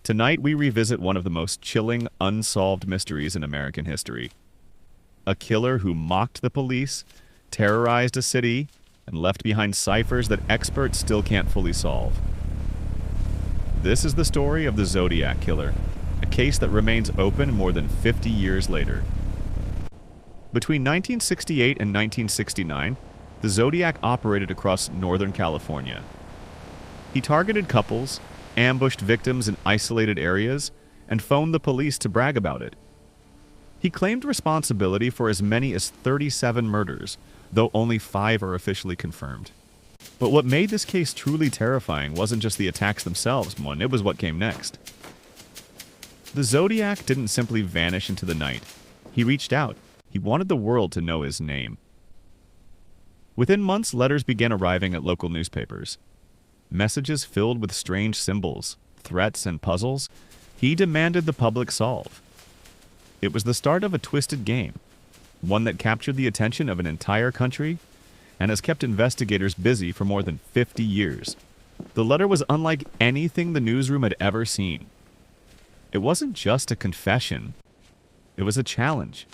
Tonight, we revisit one of the most chilling, unsolved mysteries in American history. A killer who mocked the police, terrorized a city, and left behind ciphers that experts still can't fully solve. This is the story of the Zodiac Killer, a case that remains open more than 50 years later. Between 1968 and 1969, the Zodiac operated across Northern California. He targeted couples, ambushed victims in isolated areas, and phoned the police to brag about it. He claimed responsibility for as many as 37 murders, though only 5 are officially confirmed. But what made this case truly terrifying wasn't just the attacks themselves, it was what came next. The Zodiac didn't simply vanish into the night. He reached out. He wanted the world to know his name. Within months, letters began arriving at local newspapers. Messages filled with strange symbols, threats, and puzzles he demanded the public solve. It was the start of a twisted game, one that captured the attention of an entire country and has kept investigators busy for more than 50 years. The letter was unlike anything the newsroom had ever seen. It wasn't just a confession, it was a challenge.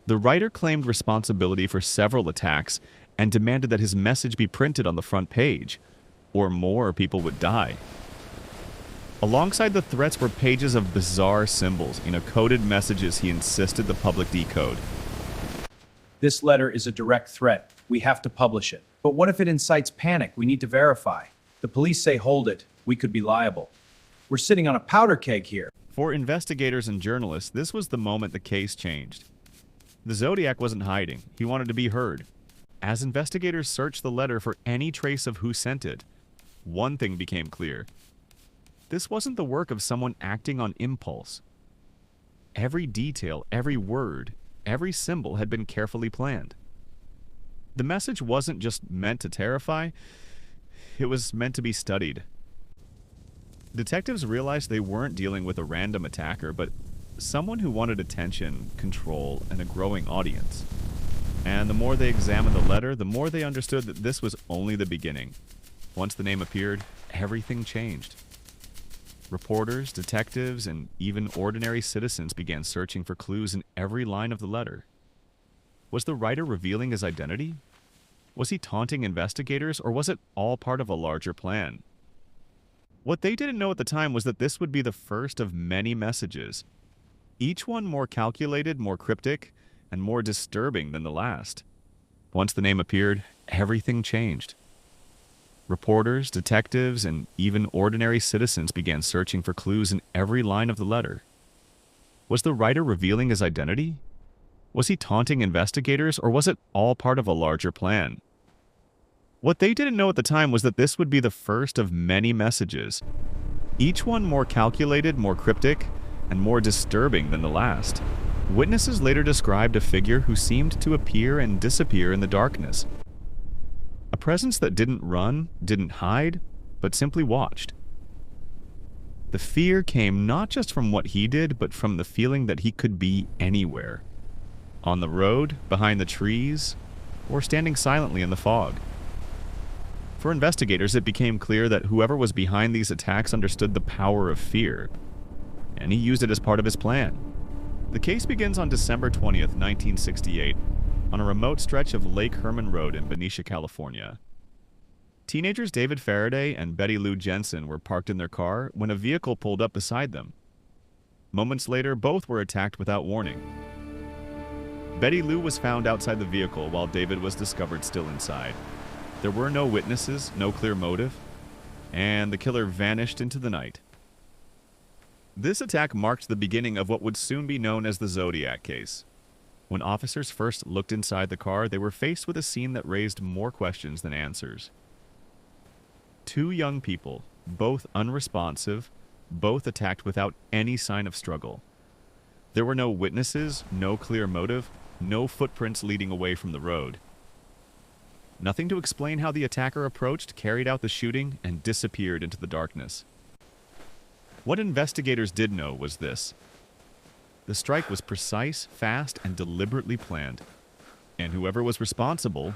The writer claimed responsibility for several attacks and demanded that his message be printed on the front page, or more people would die. Alongside the threats were pages of bizarre symbols, coded messages he insisted the public decode. This letter is a direct threat. We have to publish it. But what if it incites panic? We need to verify. The police say hold it. We could be liable. We're sitting on a powder keg here. For investigators and journalists, this was the moment the case changed. The Zodiac wasn't hiding. He wanted to be heard. As investigators searched the letter for any trace of who sent it, one thing became clear. This wasn't the work of someone acting on impulse. Every detail, every word, every symbol had been carefully planned. The message wasn't just meant to terrify, it was meant to be studied. Detectives realized they weren't dealing with a random attacker, but someone who wanted attention, control, and a growing audience. And the more they examined the letter, the more they understood that this was only the beginning. Once the name appeared, everything changed. Reporters, detectives, and even ordinary citizens began searching for clues in every line of the letter. Was the writer revealing his identity? Was he taunting investigators, or was it all part of a larger plan? What they didn't know at the time was that this would be the first of many messages, each one more calculated, more cryptic, and more disturbing than the last. Once the name appeared, everything changed. Reporters, detectives, and even ordinary citizens began searching for clues in every line of the letter. Was the writer revealing his identity? Was he taunting investigators, or was it all part of a larger plan? What they didn't know at the time was that this would be the first of many messages, each one more calculated, more cryptic, and more disturbing than the last. Witnesses later described a figure who seemed to appear and disappear in the darkness. A presence that didn't run, didn't hide, but simply watched. The fear came not just from what he did, but from the feeling that he could be anywhere. On the road, behind the trees, or standing silently in the fog. For investigators, it became clear that whoever was behind these attacks understood the power of fear, and he used it as part of his plan. The case begins on December 20th, 1968, on a remote stretch of Lake Herman Road in Benicia, California. Teenagers David Faraday and Betty Lou Jensen were parked in their car when a vehicle pulled up beside them. Moments later, both were attacked without warning. Betty Lou was found outside the vehicle while David was discovered still inside. There were no witnesses, no clear motive, and the killer vanished into the night. This attack marked the beginning of what would soon be known as the Zodiac case. When officers first looked inside the car, they were faced with a scene that raised more questions than answers. 2 young people, both unresponsive, both attacked without any sign of struggle. There were no witnesses, no clear motive, no footprints leading away from the road. Nothing to explain how the attacker approached, carried out the shooting, and disappeared into the darkness. What investigators did know was this. The strike was precise, fast, and deliberately planned. And whoever was responsible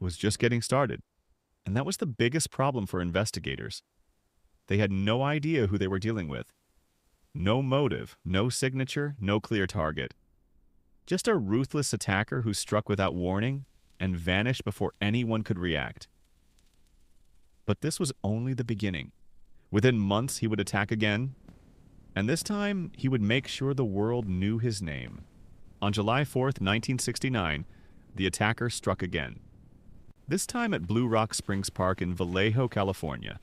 was just getting started. And that was the biggest problem for investigators. They had no idea who they were dealing with. No motive, no signature, no clear target. Just a ruthless attacker who struck without warning and vanished before anyone could react. But this was only the beginning. Within months, he would attack again, and this time he would make sure the world knew his name. On July 4th, 1969, the attacker struck again. This time at Blue Rock Springs Park in Vallejo, California.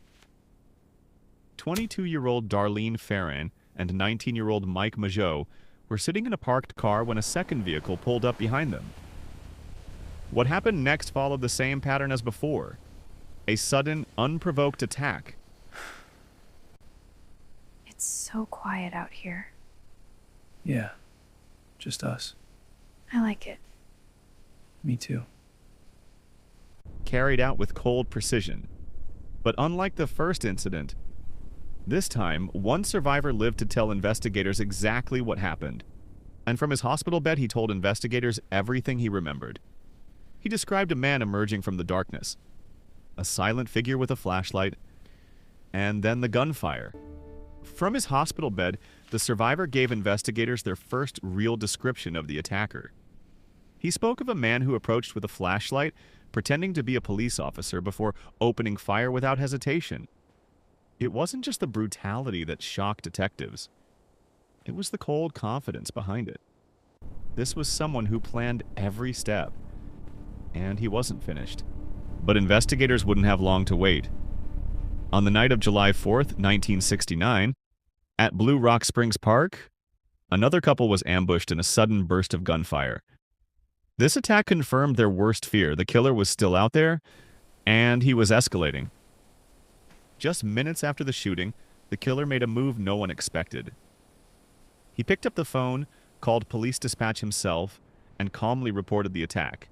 22-year-old Darlene Ferran and 19-year-old Mike Mageau were sitting in a parked car when a second vehicle pulled up behind them. What happened next followed the same pattern as before. A sudden, unprovoked attack. It's so quiet out here. Yeah, just us. I like it. Me too. Carried out with cold precision. But unlike the first incident, this time, one survivor lived to tell investigators exactly what happened. And from his hospital bed, he told investigators everything he remembered. He described a man emerging from the darkness. A silent figure with a flashlight. And then the gunfire. From his hospital bed, the survivor gave investigators their first real description of the attacker. He spoke of a man who approached with a flashlight, pretending to be a police officer before opening fire without hesitation. It wasn't just the brutality that shocked detectives. It was the cold confidence behind it. This was someone who planned every step. And he wasn't finished. But investigators wouldn't have long to wait. On the night of July 4th, 1969, at Blue Rock Springs Park, another couple was ambushed in a sudden burst of gunfire. This attack confirmed their worst fear. The killer was still out there, and he was escalating. Just minutes after the shooting, the killer made a move no one expected. He picked up the phone, called police dispatch himself, and calmly reported the attack,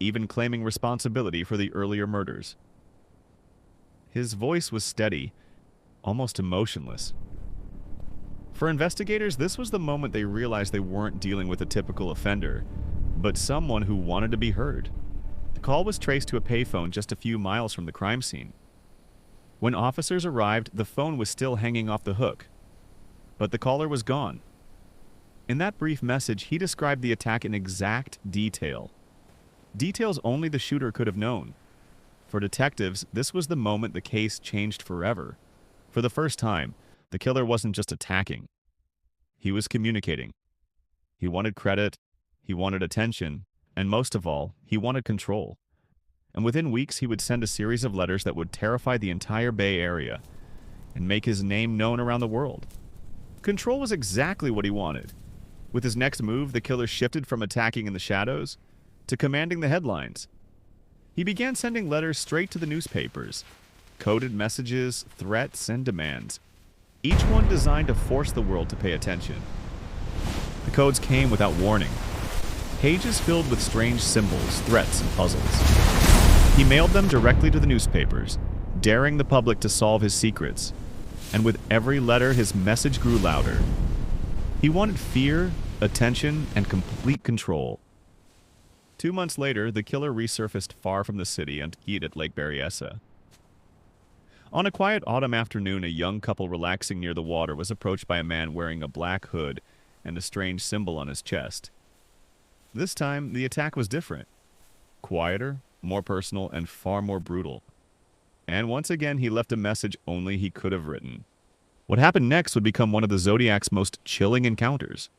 even claiming responsibility for the earlier murders. His voice was steady, almost emotionless. For investigators, this was the moment they realized they weren't dealing with a typical offender, but someone who wanted to be heard. The call was traced to a payphone just a few miles from the crime scene. When officers arrived, the phone was still hanging off the hook, but the caller was gone. In that brief message, he described the attack in exact detail. Details only the shooter could have known. For detectives, this was the moment the case changed forever. For the first time, the killer wasn't just attacking. He was communicating. He wanted credit, he wanted attention, and most of all, he wanted control. And within weeks, he would send a series of letters that would terrify the entire Bay Area and make his name known around the world. Control was exactly what he wanted. With his next move, the killer shifted from attacking in the shadows to commanding the headlines. He began sending letters straight to the newspapers, coded messages, threats, and demands, each one designed to force the world to pay attention. The codes came without warning, pages filled with strange symbols, threats, and puzzles. He mailed them directly to the newspapers, daring the public to solve his secrets, and with every letter his message grew louder. He wanted fear, attention, and complete control. 2 months later, the killer resurfaced far from the city and skied at Lake Berryessa. On a quiet autumn afternoon, a young couple relaxing near the water was approached by a man wearing a black hood and a strange symbol on his chest. This time, the attack was different. Quieter, more personal, and far more brutal. And once again, he left a message only he could have written. What happened next would become one of the Zodiac's most chilling encounters.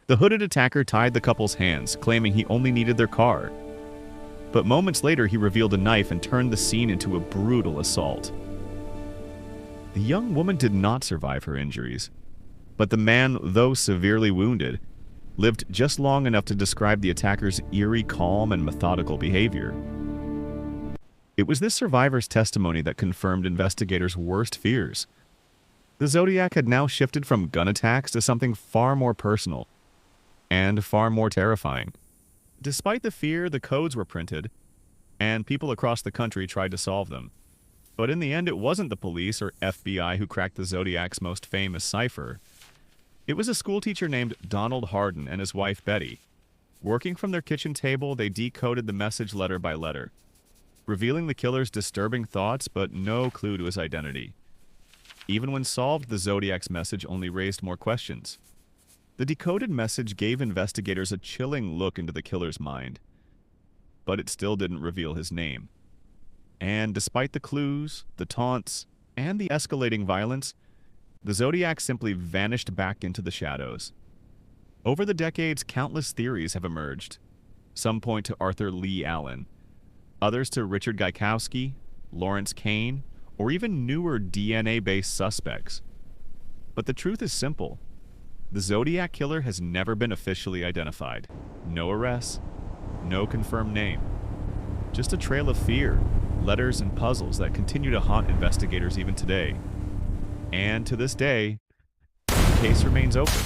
The hooded attacker tied the couple's hands, claiming he only needed their car. But moments later, he revealed a knife and turned the scene into a brutal assault. The young woman did not survive her injuries, but the man, though severely wounded, lived just long enough to describe the attacker's eerie calm and methodical behavior. It was this survivor's testimony that confirmed investigators' worst fears. The Zodiac had now shifted from gun attacks to something far more personal and far more terrifying. Despite the fear, the codes were printed, and people across the country tried to solve them. But in the end, it wasn't the police or FBI who cracked the Zodiac's most famous cipher. It was a schoolteacher named Donald Hardin and his wife Betty. Working from their kitchen table, they decoded the message letter by letter, revealing the killer's disturbing thoughts but no clue to his identity. Even when solved, the Zodiac's message only raised more questions. The decoded message gave investigators a chilling look into the killer's mind, but it still didn't reveal his name. And despite the clues, the taunts, and the escalating violence, the Zodiac simply vanished back into the shadows. Over the decades, countless theories have emerged. Some point to Arthur Lee Allen, others to Richard Gaikowski, Lawrence Kane, or even newer DNA-based suspects. But the truth is simple. The Zodiac Killer has never been officially identified. No arrests, no confirmed name. Just a trail of fear, letters, and puzzles that continue to haunt investigators even today. And to this day, the case remains open.